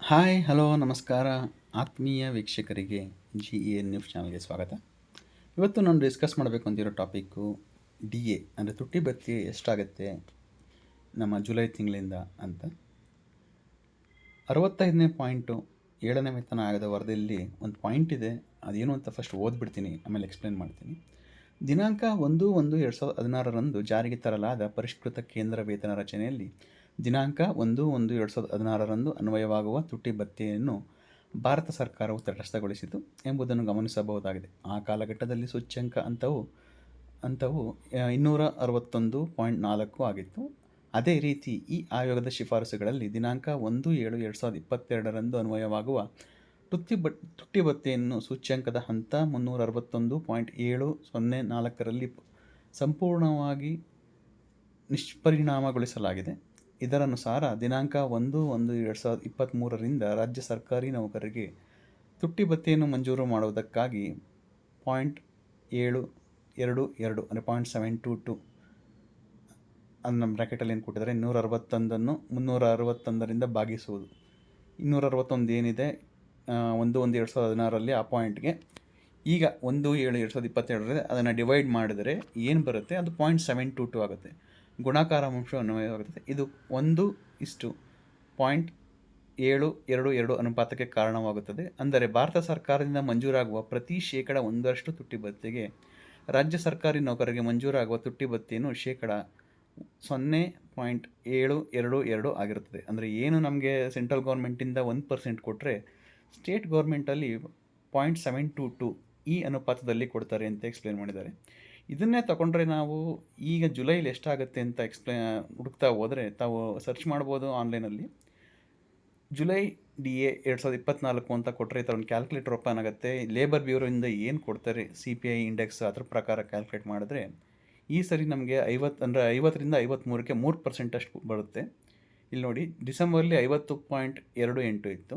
Hi hello ನಮಸ್ಕಾರ ಆತ್ಮೀಯ ವೀಕ್ಷಕರಿಗೆ GEN ನ್ಯೂಸ್ ಚಾನಲ್ಗೆ ಸ್ವಾಗತ. ಇವತ್ತು ನಾನು ಡಿಸ್ಕಸ್ ಮಾಡಬೇಕು ಅಂತಿರೋ ಟಾಪಿಕ್ಕು DA ಅಂದರೆ ತುಟ್ಟಿ ಭತ್ಯೆ ಎಷ್ಟಾಗುತ್ತೆ ನಮ್ಮ ಜುಲೈ ತಿಂಗಳಿಂದ ಅಂತ. 65ನೇ ಪಾಯಿಂಟು 7ನೇ ವೇತನ ಆಯೋಗದ ವರದಿಯಲ್ಲಿ ಒಂದು ಪಾಯಿಂಟ್ ಇದೆ, ಅದೇನು ಅಂತ ಫಸ್ಟ್ ಓದ್ಬಿಡ್ತೀನಿ, ಆಮೇಲೆ ಎಕ್ಸ್ಪ್ಲೇನ್ ಮಾಡ್ತೀನಿ. ದಿನಾಂಕ 1/1/2016ರಂದು ಜಾರಿಗೆ ತರಲಾದ ಪರಿಷ್ಕೃತ ಕೇಂದ್ರ ವೇತನ ರಚನೆಯಲ್ಲಿ ದಿನಾಂಕ 1/1/2016ರಂದು ಅನ್ವಯವಾಗುವ ತುಟ್ಟಿ ಭತ್ಯೆಯನ್ನು ಭಾರತ ಸರ್ಕಾರವು ತಟಸ್ಥಗೊಳಿಸಿತು ಎಂಬುದನ್ನು ಗಮನಿಸಬಹುದಾಗಿದೆ. ಆ ಕಾಲಘಟ್ಟದಲ್ಲಿ ಸೂಚ್ಯಂಕ ಹಂತವು 261.4 ಆಗಿತ್ತು. ಅದೇ ರೀತಿ ಈ ಆಯೋಗದ ಶಿಫಾರಸುಗಳಲ್ಲಿ ದಿನಾಂಕ 1/7/2022ರಂದು ಅನ್ವಯವಾಗುವ ತುಟ್ಟಿ ಭತ್ಯೆಯನ್ನು ಸೂಚ್ಯಂಕದ ಹಂತ 361.704ರಲ್ಲಿ ಸಂಪೂರ್ಣವಾಗಿ ನಿಷ್ಪರಿಣಾಮಗೊಳಿಸಲಾಗಿದೆ. ಇದರನುಸಾರ ದಿನಾಂಕ 1/1/2023ರಿಂದ ರಾಜ್ಯ ಸರ್ಕಾರಿ ನೌಕರರಿಗೆ ತುಟ್ಟಿ ಭತ್ಯೆಯನ್ನು ಮಂಜೂರು ಮಾಡುವುದಕ್ಕಾಗಿ 0.722 ಅಂದರೆ 0.722 ನಮ್ಮ ಬ್ರ್ಯಾಕೆಟಲ್ಲಿ ಏನು ಕೊಟ್ಟಿದ್ದಾರೆ, 261ನ್ನು 361ರಿಂದ ಭಾಗಿಸುವುದು. 261 ಏನಿದೆ 1/1/2016ರಲ್ಲಿ ಆ ಪಾಯಿಂಟ್ಗೆ ಈಗ 1/7/2022ರಲ್ಲಿ ಅದನ್ನು ಡಿವೈಡ್ ಮಾಡಿದರೆ ಏನು ಬರುತ್ತೆ, ಅದು 0.722 ಆಗುತ್ತೆ. ಗುಣಾಕಾರ ಅಂಶ ಅನ್ವಯವಾಗುತ್ತದೆ. ಇದು 1:0.722 ಅನುಪಾತಕ್ಕೆ ಕಾರಣವಾಗುತ್ತದೆ. ಅಂದರೆ ಭಾರತ ಸರ್ಕಾರದಿಂದ ಮಂಜೂರಾಗುವ ಪ್ರತಿ 1% ತುಟ್ಟಿ ಭತ್ಯೆಗೆ ರಾಜ್ಯ ಸರ್ಕಾರಿ ನೌಕರರಿಗೆ ಮಂಜೂರಾಗುವ ತುಟ್ಟಿ ಭತ್ಯೆಯನ್ನು 0.722 ಆಗಿರುತ್ತದೆ. ಅಂದರೆ ಏನು ನಮಗೆ ಸೆಂಟ್ರಲ್ ಗೌರ್ಮೆಂಟಿಂದ 1% ಕೊಟ್ಟರೆ ಸ್ಟೇಟ್ ಗೌರ್ಮೆಂಟಲ್ಲಿ 0.722 ಈ ಅನುಪಾತದಲ್ಲಿ ಕೊಡ್ತಾರೆ ಅಂತ ಎಕ್ಸ್ಪ್ಲೇನ್ ಮಾಡಿದ್ದಾರೆ. ಇದನ್ನೇ ತಗೊಂಡ್ರೆ ನಾವು ಈಗ ಜುಲೈಲಿ ಎಷ್ಟಾಗುತ್ತೆ ಅಂತ ಹುಡುಕ್ತಾ ಹೋದರೆ ತಾವು ಸರ್ಚ್ ಮಾಡ್ಬೋದು ಆನ್ಲೈನಲ್ಲಿ. ಜುಲೈ DA 2024 ಅಂತ ಕೊಟ್ಟರೆ ಈ ಥರ ಒಂದು ಕ್ಯಾಲ್ಕುಲೇಟರ್ ಓಪನ್ ಆಗುತ್ತೆ. ಲೇಬರ್ ಬ್ಯೂರೋಯಿಂದ ಏನು ಕೊಡ್ತಾರೆ CPI ಇಂಡೆಕ್ಸ್ ಅದ್ರ ಪ್ರಕಾರ ಕ್ಯಾಲ್ಕುಲೇಟ್ ಮಾಡಿದ್ರೆ ಈ ಸರಿ ನಮಗೆ 50ರಿಂದ 53ಕ್ಕೆ 3% ಅಷ್ಟು ಬರುತ್ತೆ. ಇಲ್ಲಿ ನೋಡಿ, ಡಿಸೆಂಬರ್ಲಿ 50.28 ಇತ್ತು,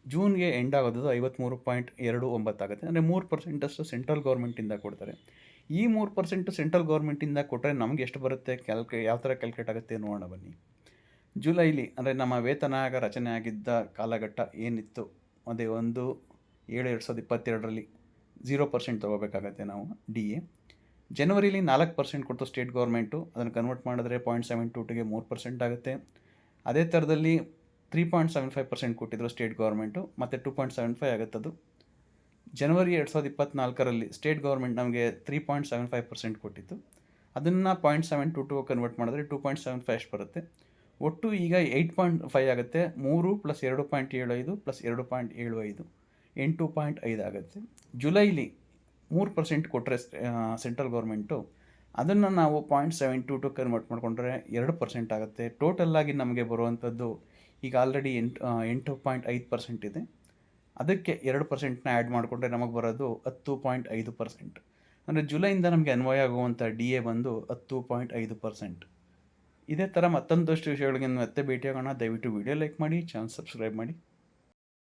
ಜೂನ್ಗೆ ಎಂಡ್ ಆಗೋದು 53.29 ಆಗುತ್ತೆ. ಅಂದರೆ 3% ಅಷ್ಟು ಸೆಂಟ್ರಲ್ ಗೌರ್ಮೆಂಟಿಂದ ಕೊಡ್ತಾರೆ. ಈ 3% ಸೆಂಟ್ರಲ್ ಗೌರ್ಮೆಂಟಿಂದ ಕೊಟ್ಟರೆ ನಮಗೆ ಎಷ್ಟು ಬರುತ್ತೆ, ಯಾವ ಥರ ಕ್ಯಾಲ್ಕುಲೇಟ್ ಆಗುತ್ತೆ ನೋಡೋಣ ಬನ್ನಿ. ಜುಲೈಲಿ ಅಂದರೆ ನಮ್ಮ ವೇತನ ಆಯೋಗ ರಚನೆ ಆಗಿದ್ದ ಕಾಲಘಟ್ಟ ಏನಿತ್ತು, ಅದೇ 1/7/2022ರಲ್ಲಿ 0% ತೊಗೋಬೇಕಾಗತ್ತೆ ನಾವು DA. ಜನವರಿಲಿ 4% ಕೊಡ್ತು ಸ್ಟೇಟ್ ಗೌರ್ಮೆಂಟು, ಅದನ್ನು ಕನ್ವರ್ಟ್ ಮಾಡಿದ್ರೆ 0.722ಗೆ 3% ಆಗುತ್ತೆ. ಅದೇ ಥರದಲ್ಲಿ 3.75% ಕೊಟ್ಟಿದ್ರು ಸ್ಟೇಟ್ ಗೌರ್ಮೆಂಟು, ಮತ್ತು 2.75 ಆಗುತ್ತದು. ಜನವರಿ 2024ರಲ್ಲಿ ಸ್ಟೇಟ್ ಗೌರ್ಮೆಂಟ್ ನಮಗೆ 3.75% ಕೊಟ್ಟಿತ್ತು, ಅದನ್ನು 0.722 ಕನ್ವರ್ಟ್ ಮಾಡಿದ್ರೆ 2.75 ಅಷ್ಟು ಬರುತ್ತೆ. ಒಟ್ಟು ಈಗ 8.5 ಆಗುತ್ತೆ. 3 + 2.75 + 2.75 8.5 ಆಗುತ್ತೆ. ಜುಲೈಲಿ 3% ಕೊಟ್ಟರೆ ಸೆಂಟ್ರಲ್ ಗೌರ್ಮೆಂಟು, ಅದನ್ನು ನಾವು 0.722 ಕನ್ವರ್ಟ್ ಮಾಡಿಕೊಂಡ್ರೆ 2% ಆಗುತ್ತೆ. ಟೋಟಲ್ಲಾಗಿ ನಮಗೆ ಬರುವಂಥದ್ದು ಈಗ ಆಲ್ರೆಡಿ 8.5% ಇದೆ. ಅದಕ್ಕೆ 2%ನ ಆ್ಯಡ್ ಮಾಡಿಕೊಂಡ್ರೆ ನಮಗೆ ಬರೋದು 10.5%. ಅಂದರೆ ಜುಲೈಯಿಂದ ನಮಗೆ ಅನ್ವಯ ಆಗುವಂಥ DA ಬಂದು 10.5%. ಇದೇ ಥರ ಮತ್ತೊಂದಷ್ಟು ವಿಷಯಗಳಿಗೆ ಮತ್ತೆ ಭೇಟಿಯಾಗೋಣ. ದಯವಿಟ್ಟು ವಿಡಿಯೋ ಲೈಕ್ ಮಾಡಿ, ಚಾನಲ್ ಸಬ್ಸ್ಕ್ರೈಬ್ ಮಾಡಿ.